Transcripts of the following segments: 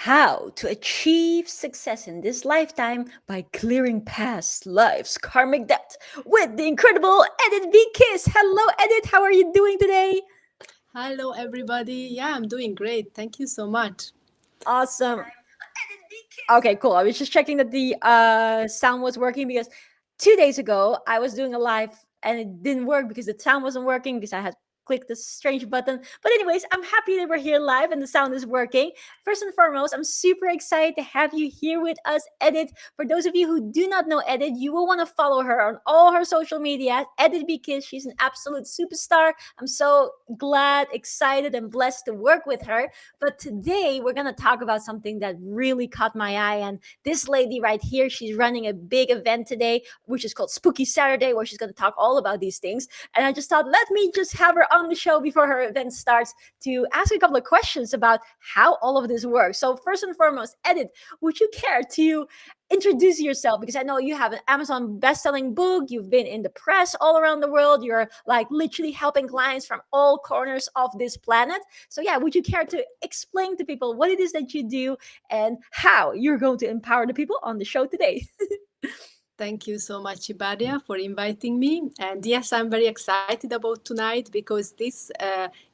How to achieve success in this lifetime by clearing past lives' karmic debt with the incredible Edith V. Kiss. Hello, Edith. How are you doing today? Hello, everybody. Yeah, I'm doing great. Thank you so much. Awesome. Okay, cool. I was just checking that the sound was working because 2 days ago I was doing a live and it didn't work because the sound wasn't working because I had clicked this strange button. But anyways, I'm happy that we're here live and the sound is working. First and foremost, I'm super excited to have you here with us, Edit. For those of you who do not know Edit, you will want to follow her on all her social media, Edit because she's an absolute superstar. I'm so glad, excited, and blessed to work with her. But today we're going to talk about something that really caught my eye. And this lady right here, she's running a big event today, which is called Spooky Saturday, where she's going to talk all about these things. And I just thought, let me just have her on the show before her event starts to ask a couple of questions about how all of this works. So, first and foremost, Edith, would you care to introduce yourself, because I know you have an Amazon best-selling book, you've been in the press all around the world, you're like literally helping clients from all corners of this planet. So yeah, would you care to explain to people what it is that you do and how you're going to empower the people on the show today? Thank you so much, Tjibaria, for inviting me. And yes, I'm very excited about tonight because this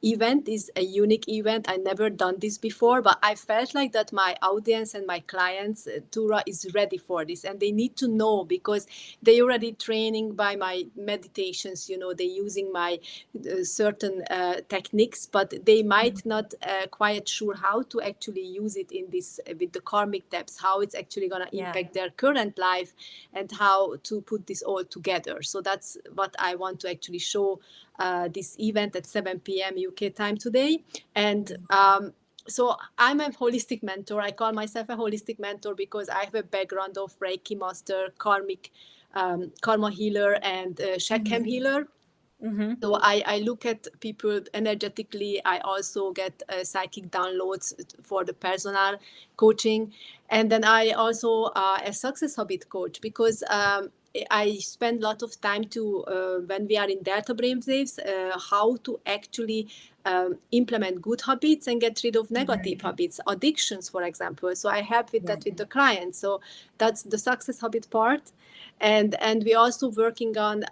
event is a unique event. I never done this before, but I felt like that my audience and my clients, Tura, is ready for this, and they need to know because they already training by my meditations. You know, they're using my certain techniques, but they might not quite sure how to actually use it in this with the karmic depths, how it's actually going to Yeah. impact their current life and how to put this all together. So that's what I want to actually show this event at 7 p.m. UK time today. And so I'm a holistic mentor. I call myself a holistic mentor because I have a background of Reiki master, karmic, karma healer, and Shakhem healer. Mm-hmm. So I look at people energetically. I also get psychic downloads for the personal coaching. And then I also a success habit coach because I spend a lot of time to when we are in delta brainwaves, how to actually implement good habits and get rid of negative habits, addictions, for example. So I help with Yeah. that with the clients. So that's the success habit part. And we're also working on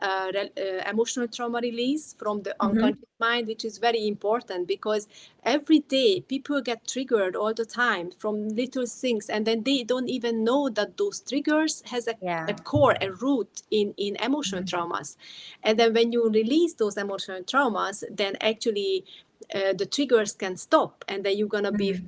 emotional trauma release from the Mm-hmm. unconscious mind, which is very important because every day people get triggered all the time from little things, and then they don't even know that those triggers has a Yeah. core, a root in emotional traumas. And then when you release those emotional traumas, then actually the triggers can stop, and then you're gonna be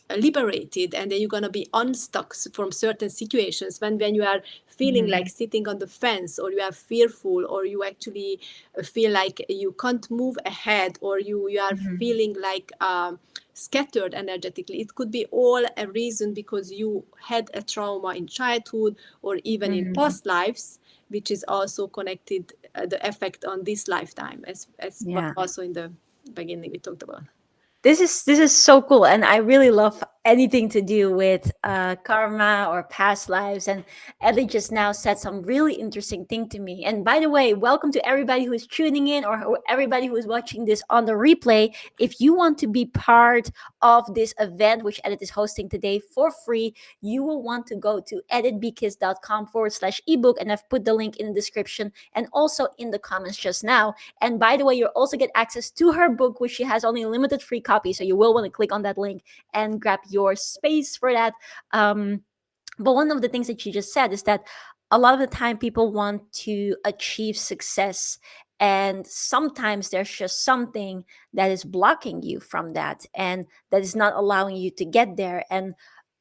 liberated, and then you're going to be unstuck from certain situations when you are feeling like sitting on the fence, or you are fearful, or you actually feel like you can't move ahead, or you are feeling like scattered energetically. It could be all a reason because you had a trauma in childhood or even in Mm-hmm. past lives, which is also connected the effect on this lifetime, as what Yeah. also in the beginning we talked about. This is so cool, and I really love anything to do with karma or past lives. And Ellie just now said some really interesting thing to me. And by the way, welcome to everybody who is tuning in, or everybody who is watching this on the replay. If you want to be part of this event which Edit is hosting today for free, you will want to go to editbkiss.com/ebook, and I've put the link in the description and also in the comments just now. And by the way, you'll also get access to her book, which she has only a limited free copy. So you will want to click on that link and grab your space for that. But one of the things that you just said is that a lot of the time people want to achieve success. And sometimes there's just something that is blocking you from that and that is not allowing you to get there. And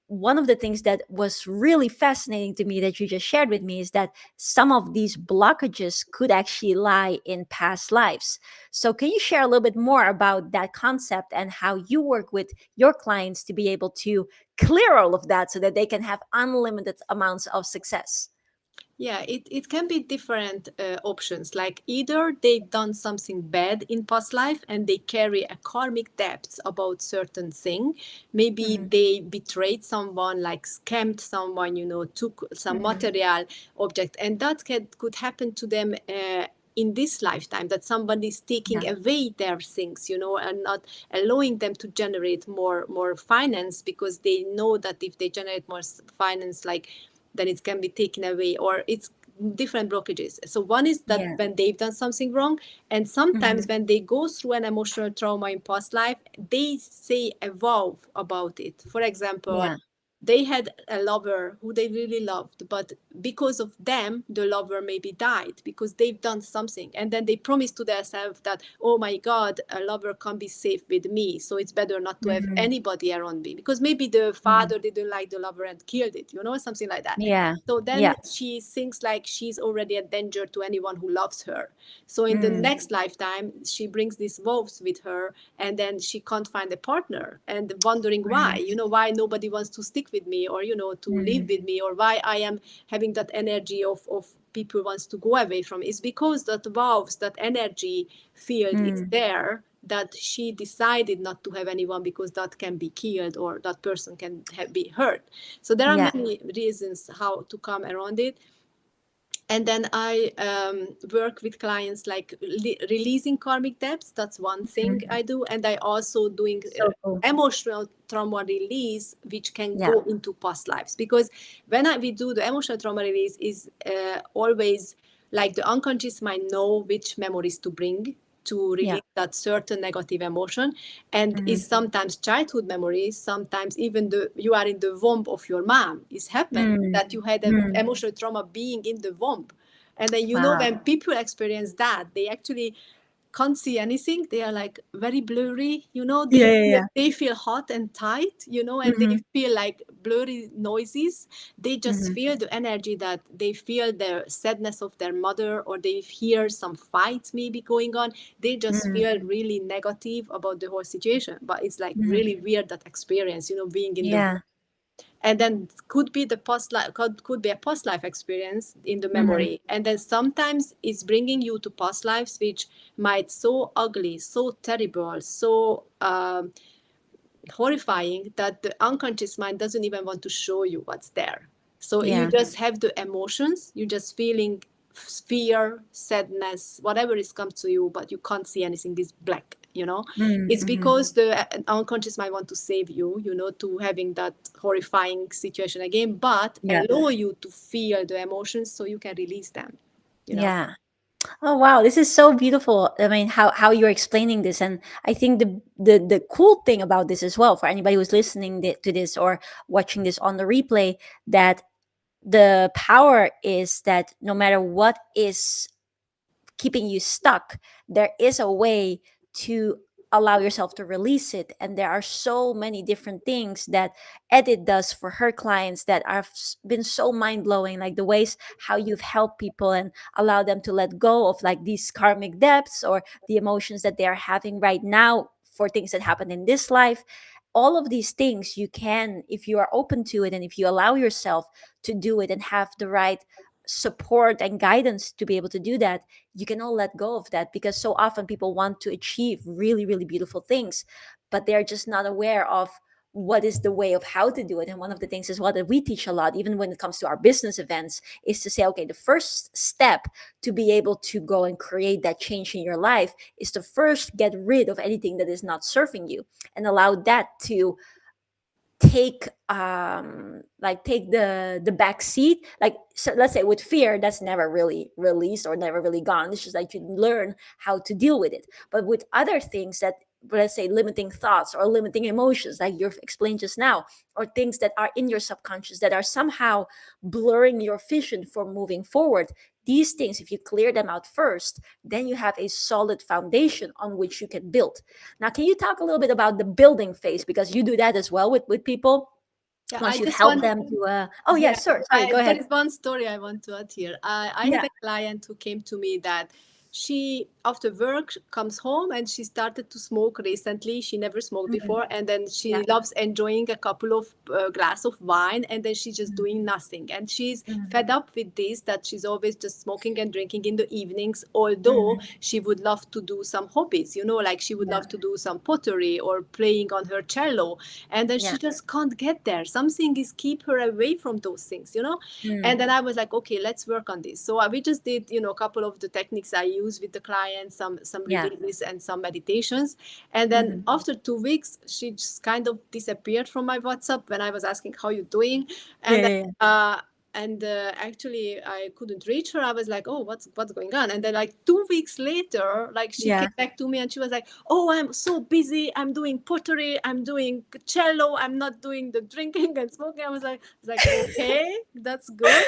one of the things that was really fascinating to me that you just shared with me is that some of these blockages could actually lie in past lives. So, can you share a little bit more about that concept and how you work with your clients to be able to clear all of that so that they can have unlimited amounts of success? Yeah, it can be different options. Like either they've done something bad in past life and they carry a karmic debt about certain thing. Maybe Mhm, they betrayed someone, like scammed someone, took some mhm, material object, and that could happen to them. in this lifetime, that somebody is taking Yeah. away their things, and not allowing them to generate more finance, because they know that if they generate more finance, like, then it can be taken away, or it's different blockages. So one is that Yeah. when they've done something wrong, and sometimes Hmm. when they go through an emotional trauma in past life, they say a vow about it. For example, Yeah. they had a lover who they really loved, but because of them the lover maybe died, because they've done something, and then they promised to themselves that, oh my god, a lover can't be safe with me, so it's better not to have Hmm. anybody around me, because maybe the Hmm. father didn't like the lover and killed it, something like that. Yeah. So then Yeah. she thinks like she's already a danger to anyone who loves her. So in the Mm. next lifetime, she brings these wolves with her, and then she can't find a partner, and wondering why, Right. why nobody wants to stick with me, or to live Mm. with me, or why I am having that energy of people wants to go away from. It's because that wolves, that energy field is Mm. there, that she decided not to have anyone, because that can be killed, or that person can be hurt. So there are Yeah. many reasons how to come around it. And then I work with clients, like releasing karmic debts. That's one thing Mhm. I do. And I also doing So cool. emotional trauma release, which can Yeah. go into past lives. Because when we do the emotional trauma release, is always like the unconscious mind know which memories to bring to Yeah. release that certain negative emotion, and Mhm. is sometimes childhood memories, sometimes even you are in the womb of your mom, is happened Mm. that you had an Mm. emotional trauma being in the womb. And then, Wow. when people experience that, they actually can't see anything. They are like very blurry, Yeah. they Yeah. feel, Yeah. they feel hot and tight, and they Mhm. feel like blurry noises. They just Mhm. feel the energy, that they feel the sadness of their mother, or they hear some fights maybe going on. They just Mhm. feel really negative about the whole situation. But it's like Mhm. really weird, that experience, being in the. Yeah. And then could be the past life, could be a past life experience in the Mhm. memory, and then sometimes it's bringing you to past lives which might so ugly, so terrible, so horrifying, that the unconscious mind doesn't even want to show you what's there. So you Yeah. just have the emotions, you just feeling fear, sadness, whatever is comes to you, but you can't see anything, is black, Mm. it's Mhm. because the unconscious mind want to save you, to having that horrifying situation again, but Yeah. allow you to feel the emotions so you can release them, you know Yeah. Oh wow, this is so beautiful. I mean, how you're explaining this, and I think the cool thing about this as well, for anybody who's listening to this or watching this on the replay, that the power is that no matter what is keeping you stuck, there is a way to allow yourself to release it. And there are so many different things that Edith does for her clients that have been so mind-blowing, like the ways how you've helped people and allow them to let go of like these karmic debts or the emotions that they are having right now for things that happened in this life. All of these things you can, if you are open to it and if you allow yourself to do it and have the right support and guidance to be able to do that, you can all let go of that, because so often people want to achieve really really beautiful things, but they're just not aware of what is the way of how to do it. And one of the things as well that we teach a lot, even when it comes to our business events, is to say, okay, the first step to be able to go and create that change in your life is to first get rid of anything that is not serving you and allow that to take the back seat. Like, so let's say with fear, that's never really released or never really gone. It's just like you learn how to deal with it. But with other things that, let's say, limiting thoughts or limiting emotions, like you've explained just now, or things that are in your subconscious that are somehow blurring your vision for moving forward, these things, if you clear them out first, then you have a solid foundation on which you can build. Now, can you talk a little bit about the building phase, because you do that as well with people yeah, I once you've just helped want. them to oh yeah, Yeah, sure, sorry, go there ahead. is one story I want to add here. I have Yeah. a client who came to me that she, after work, comes home and she started to smoke recently. She never smoked Mhm. before, and then Yeah. she loves enjoying a couple of glass of wine, and then she's just Mhm. doing nothing. And she's Mhm. fed up with this, that she's always just smoking and drinking in the evenings. Although Mhm. she would love to do some hobbies, like she would Yeah. love to do some pottery or playing on her cello, and then Yeah. she just can't get there. Something is keep her away from those things. And Mm. then I was like, okay, let's work on this. So we just did, a couple of the techniques I use with the clients, some Yeah. releases and some meditations. And then Hmm. after 2 weeks, she just kind of disappeared from my WhatsApp when I was asking how you doing. Yeah, And then yeah, yeah. actually I couldn't reach her. I was like, oh, what's going on? And then like 2 weeks later, like she Yeah. came back to me and she was like, oh, I'm so busy, I'm doing pottery, I'm doing cello, I'm not doing the drinking and smoking. I was like, okay, that's good.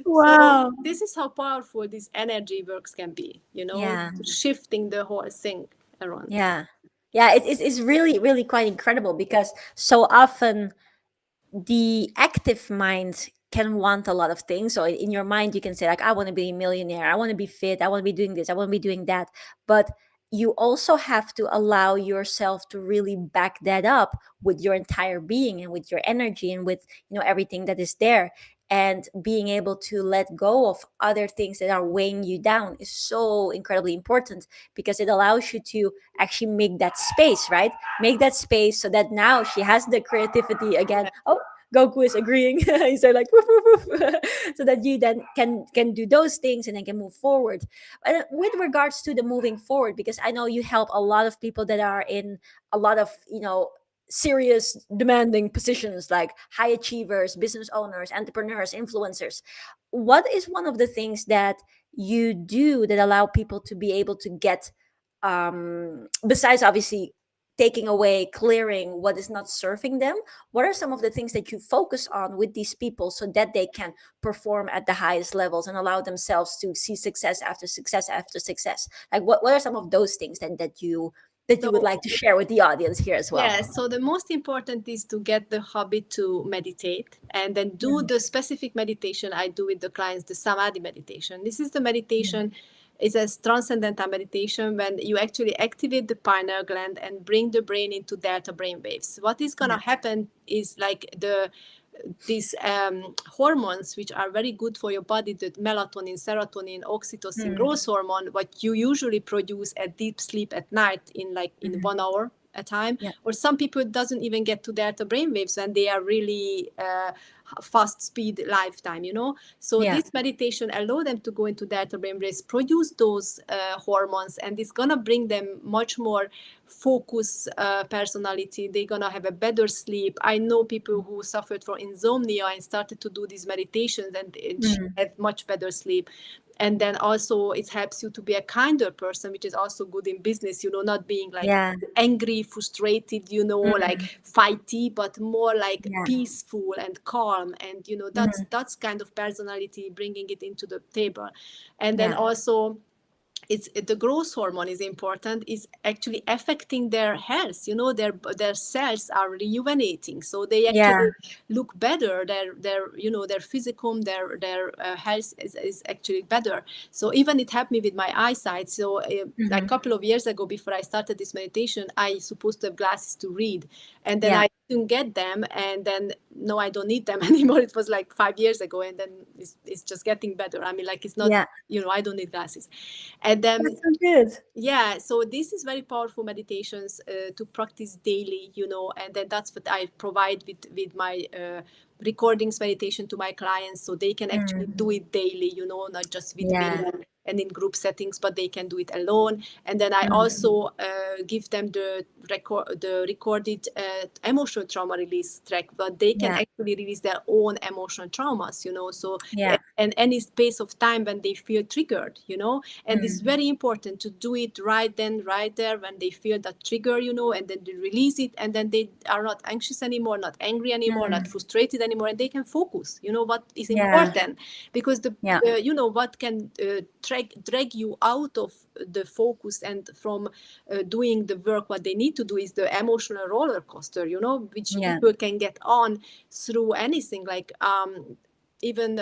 So Wow. this is how powerful these energy works can be, Yeah. shifting the whole thing around. Yeah. Yeah. It's really, really quite incredible because so often the active mind can want a lot of things. So in your mind, you can say like, I want to be a millionaire. I want to be fit. I want to be doing this. I want to be doing that. But you also have to allow yourself to really back that up with your entire being and with your energy and with, everything that is there. And being able to let go of other things that are weighing you down is so incredibly important because it allows you to actually make that space, right? Make that space so that now she has the creativity again. Oh, Goku is agreeing. He's like woof, woof, woof. So that you then can do those things and then can move forward. But with regards to the moving forward, because I know you help a lot of people that are in a lot of serious demanding positions like high achievers, business owners, entrepreneurs, influencers. What is one of the things that you do that allow people to be able to get besides obviously taking away, clearing what is not serving them, what are some of the things that you focus on with these people so that they can perform at the highest levels and allow themselves to see success after success after success? Like what are some of those things that you would So like to share with the audience here as well? yes, so the most important is to get the habit to meditate and then do Mm, the specific meditation I do with the clients, the samadhi meditation. This is the mm, meditation, it's a transcendental meditation when you actually activate the pineal gland and bring the brain into delta brain waves. What is going to yeah. happen is like these hormones which are very good for your body, the melatonin, serotonin, oxytocin, Mm, growth hormone, what you usually produce at deep sleep at night in mm, 1 hour a time. yeah. Or some people doesn't even get to delta brainwaves when they are really fast speed lifetime, so Yeah. this meditation allow them to go into delta brainwaves, produce those hormones, and it's gonna bring them much more focus, personality. They're gonna have a better sleep. I know people who suffered from insomnia and started to do these meditations, and she Mm, had much better sleep. And then also it helps you to be a kinder person, which is also good in business, not being like yeah. angry, frustrated, like Mm, fighty, but more like yeah. peaceful and calm. And that's Mm, that's kind of personality, bringing it into the table. And then yeah. also the growth hormone is important, is actually affecting their health. Their cells are rejuvenating, so they Yeah. actually look better. Their physical, their health is actually better. So even it helped me with my eyesight. So like a Hmm. couple of years ago, before I started this meditation, I supposed to have glasses to read, and then Yeah. I didn't get them, and then no, I don't need them anymore. It was like 5 years ago, and then it's just getting better. I mean, like, it's not, Yeah. I don't need glasses. And then That's so good. yeah, so this is very powerful meditations to practice daily, and then that's what I provide with my recordings meditation to my clients, so they can actually Mm, do it daily, not just with me yeah. and in group settings, but they can do it alone. And then I Mm, also give them the recorded emotional trauma release track, but they can yeah. actually release their own emotional traumas, so Yeah. and any space of time when they feel triggered, and it's Mm, very important to do it right then, right there, when they feel that trigger, and then they release it, and then they are not anxious anymore, not angry anymore, not mm, frustrated anymore, and they can focus, what is yeah. important. Because Yeah. what can drag you out of the focus and from doing the work what they need to do is the emotional roller coaster, which Yeah. people can get on through anything, like even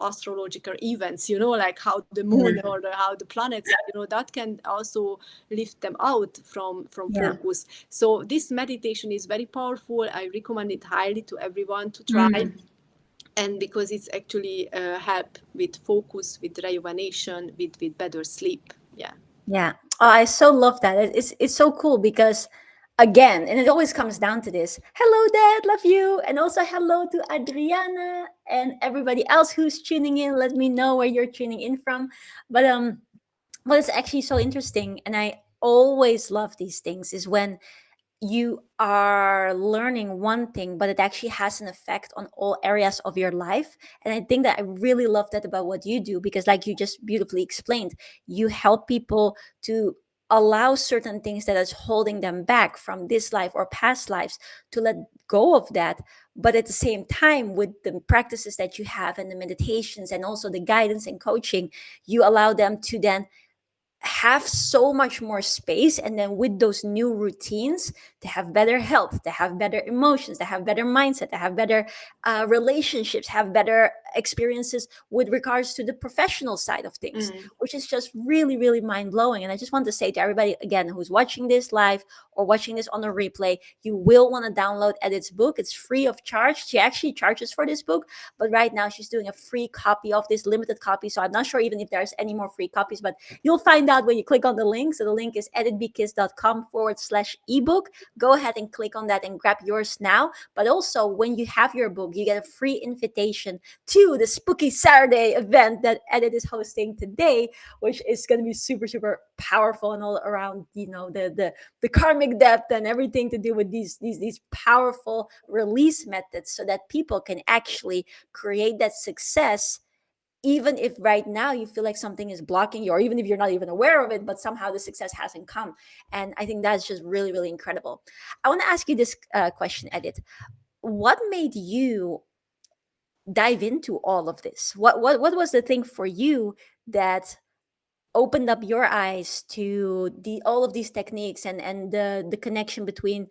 astrological events, like how the moon Mm, or how the planets, that can also lift them out from yeah. focus. So this meditation is very powerful. I recommend it highly to everyone to try, Mm, and because it's actually help with focus, with rejuvenation, with better sleep. Yeah. yeah. Oh, I so love that. It's so cool because again, and it always comes down to this. Hello, Dad, love you, and also hello to Adriana and everybody else who's tuning in. Let me know where you're tuning in from. But Well, it's actually so interesting, and I always love these things. Is when you are learning one thing, but it actually has an effect on all areas of your life. And I think that I really love that about what you do, because, like you just beautifully explained, you help people to allow certain things that is holding them back from this life or past lives to let go of that. But at the same time, with the practices that you have and the meditations and also the guidance and coaching, you allow them to then have so much more space, and then with those new routines, to have better health, to have better emotions, to have better mindset, to have better relationships, have better experiences with regards to the professional side of things, Mm. which is just really really mind-blowing. And I just want to say to everybody again who's watching this live or watching this on a replay, you will want to download Edith's book. It's free of charge. She actually charges for this book, but right now she's doing a free copy of this, limited copy, so I'm not sure even if there's any more free copies, but you'll find out when you click on the link. So the link is editbkiss.com/ebook. Go ahead and click on that and grab yours now. But also, when you have your book, you get a free invitation to the Spooky Saturday event that Edit is hosting today, which is going to be super, super powerful and all around, the karmic depth and everything to do with these powerful release methods, so that people can actually create that success, even if right now you feel like something is blocking you, or even if you're not even aware of it, but somehow the success hasn't come. And I think that's just really really incredible. I want to ask you this question, Edith. What made you dive into all of this? What was the thing for you that opened up your eyes to the all of these techniques, and the connection between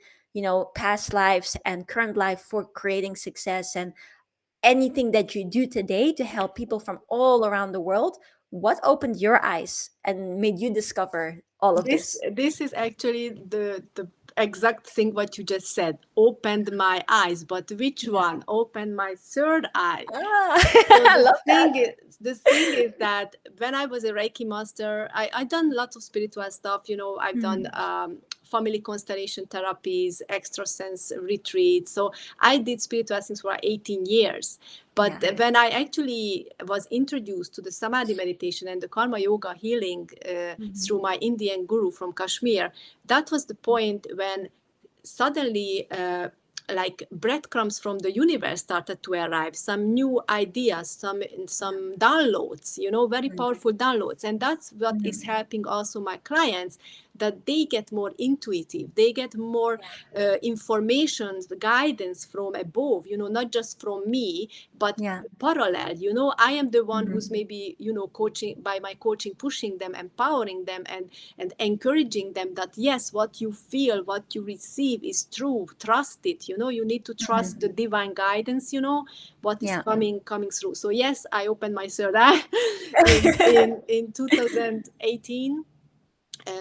past lives and current life for creating success, and anything that you do today to help people from all around the world? What opened your eyes and made you discover all of This this? this is actually the exact thing what you just said. Opened my eyes, but which Yeah. one? Opened my third eye. Ah, So I love that. the thing is that when I was a Reiki master, I done lots of spiritual stuff. I've done Mhm. family constellation therapies, extrasense retreats. So I did spiritual things for 18 years. But Yeah. when I actually was introduced to the Samadhi meditation and the Karma Yoga healing Mhm. through my Indian guru from Kashmir, that was the point when suddenly like breadcrumbs from the universe started to arrive, some new ideas, some downloads, very Mhm. powerful downloads. And that's what is Mhm. helping also my clients, that they get more intuitive, they get more information, guidance from above, not just from me, but Yeah. parallel. I am the one who's Mhm. maybe coaching, by my coaching, pushing them, empowering them, and encouraging them that yes, what you feel, what you receive is true, trust it. You need to trust the Mhm. divine guidance, what is Yeah. coming through. So yes, I opened my third eye in 2018,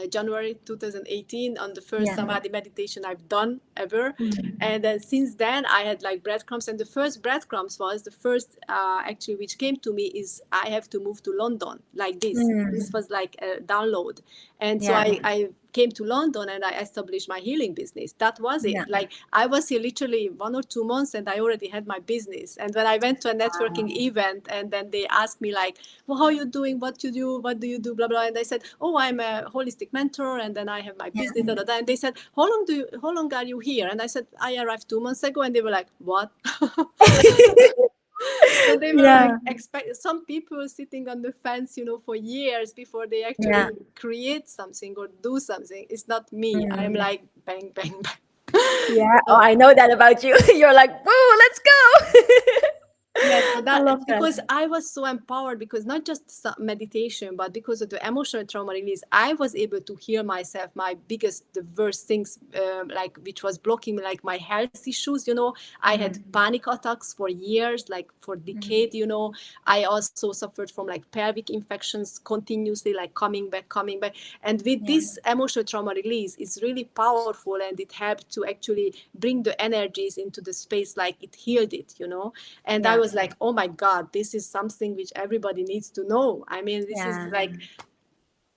January 2018, on the first Yeah. Samadhi meditation I've done ever. Mhm. And then since then, I had like breadcrumbs. And the first breadcrumbs was the first, actually, which came to me is I have to move to London, like this. This Mm. was like a download. And so Yeah. I came to London and I established my healing business. That was it. Yeah. Like I was here literally 1 or 2 months and I already had my business. And when I went to a networking Wow. event and then they asked me like, well, how are you doing? What do you do? Blah, blah. And I said, oh, I'm a holistic mentor. And then I have my Yeah. business. Da, da, da. And they said, how long are you here? And I said, I arrived 2 months ago. And they were like, what? So they were like Yeah. expect some people sitting on the fence, for years before they Yeah. actually create something or do something. It's not me. I'm Mm. like bang, bang, bang. Yeah. Oh, So I know that about you. You're like, whoa, let's go. yeah, so I that love that. because I was so empowered, because not just meditation, but because of the emotional trauma release, I was able to heal myself, my biggest, the worst things, like which was blocking me, like my health issues. I had Mhm. panic attacks for years, like for Mhm. decade. I also suffered from like pelvic infections continuously, like coming back, coming back. And with Yeah. this emotional trauma release, it's really powerful, and it helped to actually bring the energies into the space, like it healed it. And I Yeah. was like, oh my God, this is something which everybody needs to know. I mean, this is Yeah. like,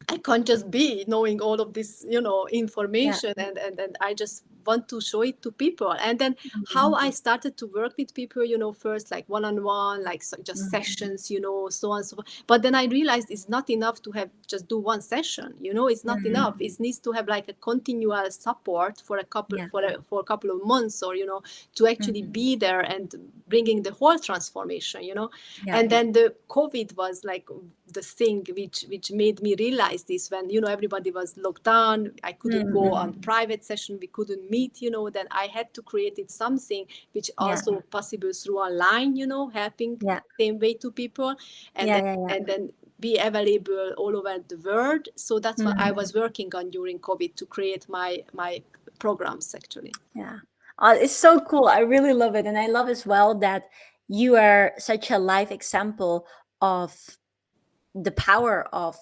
I can't just be knowing all of this, Yeah. information. And I just want to show it to people. And then how I started to work with people, first like one-on-one, like just sessions, so on and so forth. But then I realized it's not enough to have just do one session, it's not enough. It needs to have like a continual support for a couple Yeah. for a couple of months, or to actually be there and bringing the whole transformation. Yeah. And then the COVID was like the thing which made me realize this, when everybody was locked down. I couldn't go on private session, we couldn't meet. Then I had to create it something which Yeah. also possible through online, helping Yeah. same way to people, and Yeah. then Yeah. Yeah. and then be available all over the world. So that's what I was working on during COVID, to create my programs actually. Yeah. It's so cool. I really love it. And I love as well that you are such a live example of the power of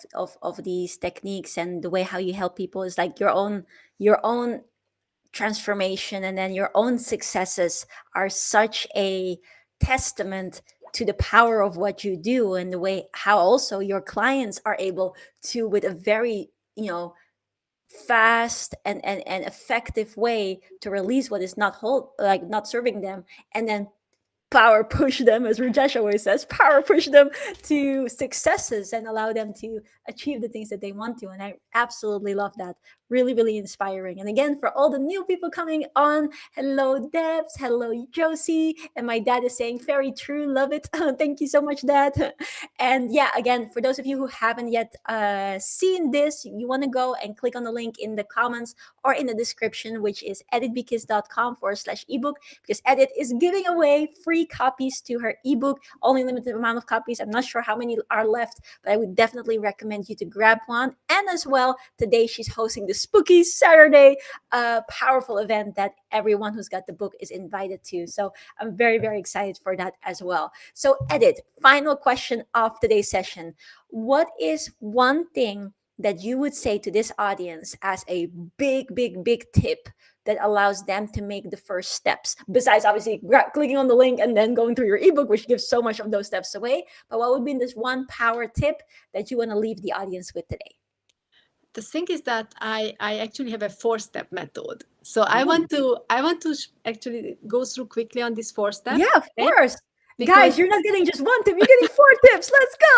these techniques, and the way how you help people is like your own transformation, and then your own successes are such a testament to the power of what you do, and the way how also your clients are able to, with a very fast and effective way, to release what is not hold like not serving them, and then power push them, as Rajesh always says, power push them to successes and allow them to achieve the things that they want to. And I absolutely love that. Really, really inspiring. And again, for all the new people coming on, hello, Debs, hello, Josie. And my dad is saying, very true, love it. Thank you so much, Dad. And yeah, again, for those of you who haven't yet seen this, you want to go and click on the link in the comments or in the description, which is editbkiss.com/ebook, because Edit is giving away free copies to her ebook, only limited amount of copies. I'm not sure how many are left, but I would definitely recommend you to grab one. And as well, today she's hosting the Spooky Saturday, powerful event that everyone who's got the book is invited to. So I'm very, very excited for that as well. So, Edit, final question of today's session. What is one thing that you would say to this audience as a big, big, big tip that allows them to make the first steps, besides obviously clicking on the link and then going through your ebook, which gives so much of those steps away? But what would be this one power tip that you want to leave the audience with today? The thing is that I actually have a 4-step method. So I Oh, want to actually go through quickly on this 4 step. yeah, of Okay? course. Guys, Because you're not getting just one tip, you're getting 4 tips. Let's go.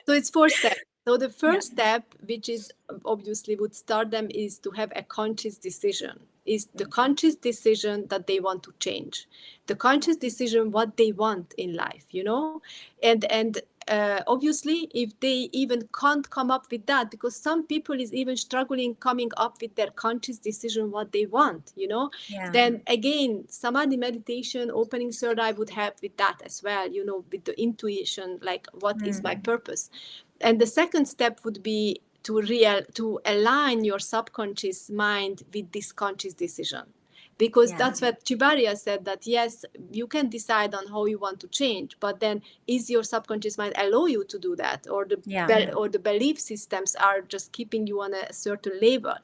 so it's 4 steps. So the Yeah. first step, which is obviously would start them, is to have a conscious decision. Is the conscious decision that they want to change, the conscious decision what they want in life, and obviously if they even can't come up with that, because some people is even struggling coming up with their conscious decision what they want, Yeah. then again samadhi meditation, opening third eye would help with that as well, with the intuition, like what is my purpose. And the second step would be to align your subconscious mind with this conscious decision, because Yeah. that's what Tjibaria said, that yes, you can decide on how you want to change, but then is your subconscious mind allow you to do that, or Yeah. the belief systems are just keeping you on a certain level?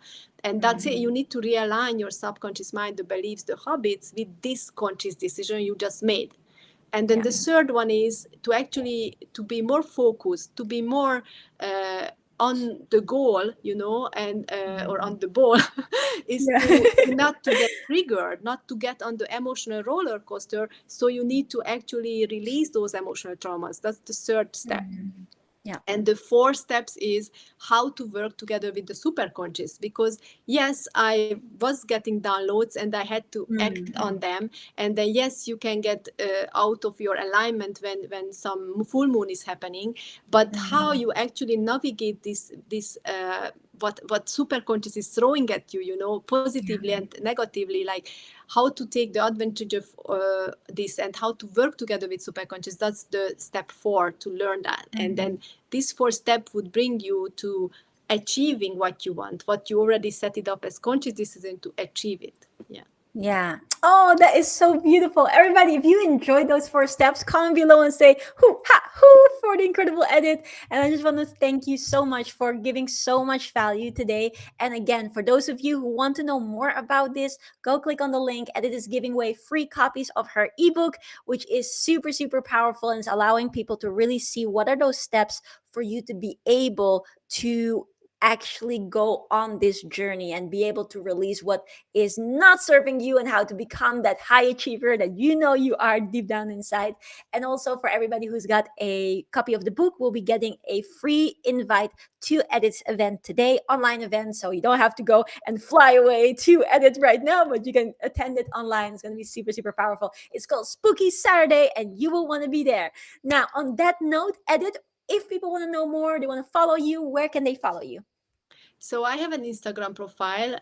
And that's it. You need to realign your subconscious mind, the beliefs, the habits, with this conscious decision you just made. And then Yeah. the third one is to actually to be more focused, to be more on the goal, and or on the ball, is Yeah. to not to get triggered, not to get on the emotional roller coaster. So you need to actually release those emotional traumas. That's the third step. Yeah. And the 4 steps is how to work together with the superconscious, because yes, I was getting downloads and I had to act on them. And then yes, you can get out of your alignment when some full moon is happening, but how you actually navigate this what superconscious is throwing at you, positively and negatively, like how to take the advantage of this and how to work together with superconscious. That's the step 4, to learn that. And then this 4 step would bring you to achieving what you want, what you already set it up as conscious decision to achieve it. Yeah. Yeah. Oh, that is so beautiful. Everybody, if you enjoyed those 4 steps, comment below and say whoo ha whoo for the incredible Edit. And I just want to thank you so much for giving so much value today. And again, for those of you who want to know more about this, go click on the link. Edit is giving away free copies of her ebook, which is super, super powerful, and is allowing people to really see what are those steps for you to be able to actually go on this journey and be able to release what is not serving you, and how to become that high achiever that you know you are deep down inside. And also, for everybody who's got a copy of the book, we'll be getting a free invite to Edit's event today, online event. So you don't have to go and fly away to Edit right now, but you can attend it online. It's going to be super, super powerful. It's called Spooky Saturday, and you will want to be there. Now, on that note, Edit, if people want to know more, they want to follow you, where can they follow you? So I have an Instagram profile,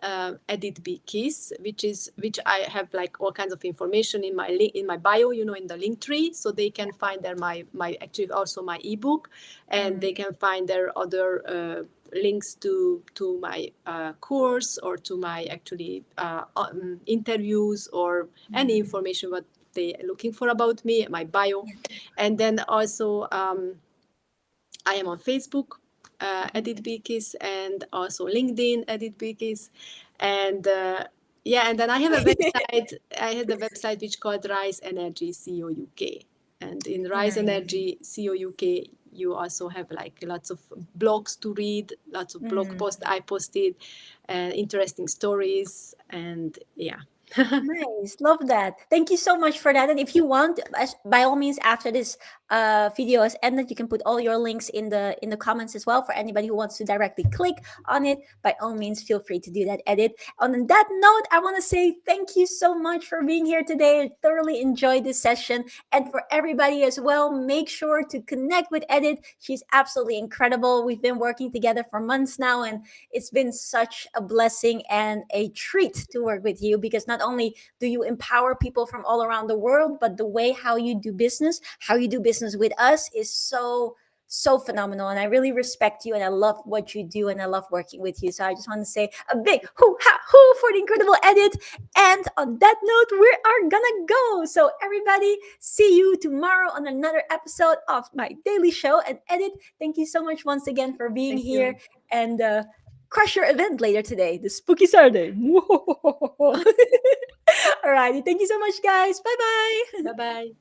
Edit Be Kiss, which I have like all kinds of information in my in my bio, in the link tree, so they can find there my actually also my ebook, and they can find there other links to my course, or to my actually interviews, or any information what they are looking for about me, my bio, and then also. I am on Facebook, Edit Bikis, and also LinkedIn, Edit Bikis, and yeah, and then I have a website. I had a website which called Rise Energy Co UK, and in Rise Nice. Energy Co UK, you also have like lots of blogs to read, lots of blog posts I posted, interesting stories, and yeah. Nice, love that. Thank you so much for that. And if you want, by all means, after this video is ended, you can put all your links in the comments as well, for anybody who wants to directly click on it. By all means, feel free to do that. Edit. On that note, I want to say thank you so much for being here today. I thoroughly enjoyed this session, and for everybody as well, make sure to connect with Edit. She's absolutely incredible. We've been working together for months now, and it's been such a blessing and a treat to work with you, because not only do you empower people from all around the world, but the way how you do business with us is so phenomenal. And I really respect you, and I love what you do, and I love working with you. So I just want to say a big hoo ha hoo for the incredible Edit. And on that note, we are gonna go. So everybody, see you tomorrow on another episode of my daily show. And Edit, thank you so much once again for being Thank here, you. and crush your event later today, the Spooky Saturday. Alrighty, thank you so much, guys. Bye bye. Bye bye.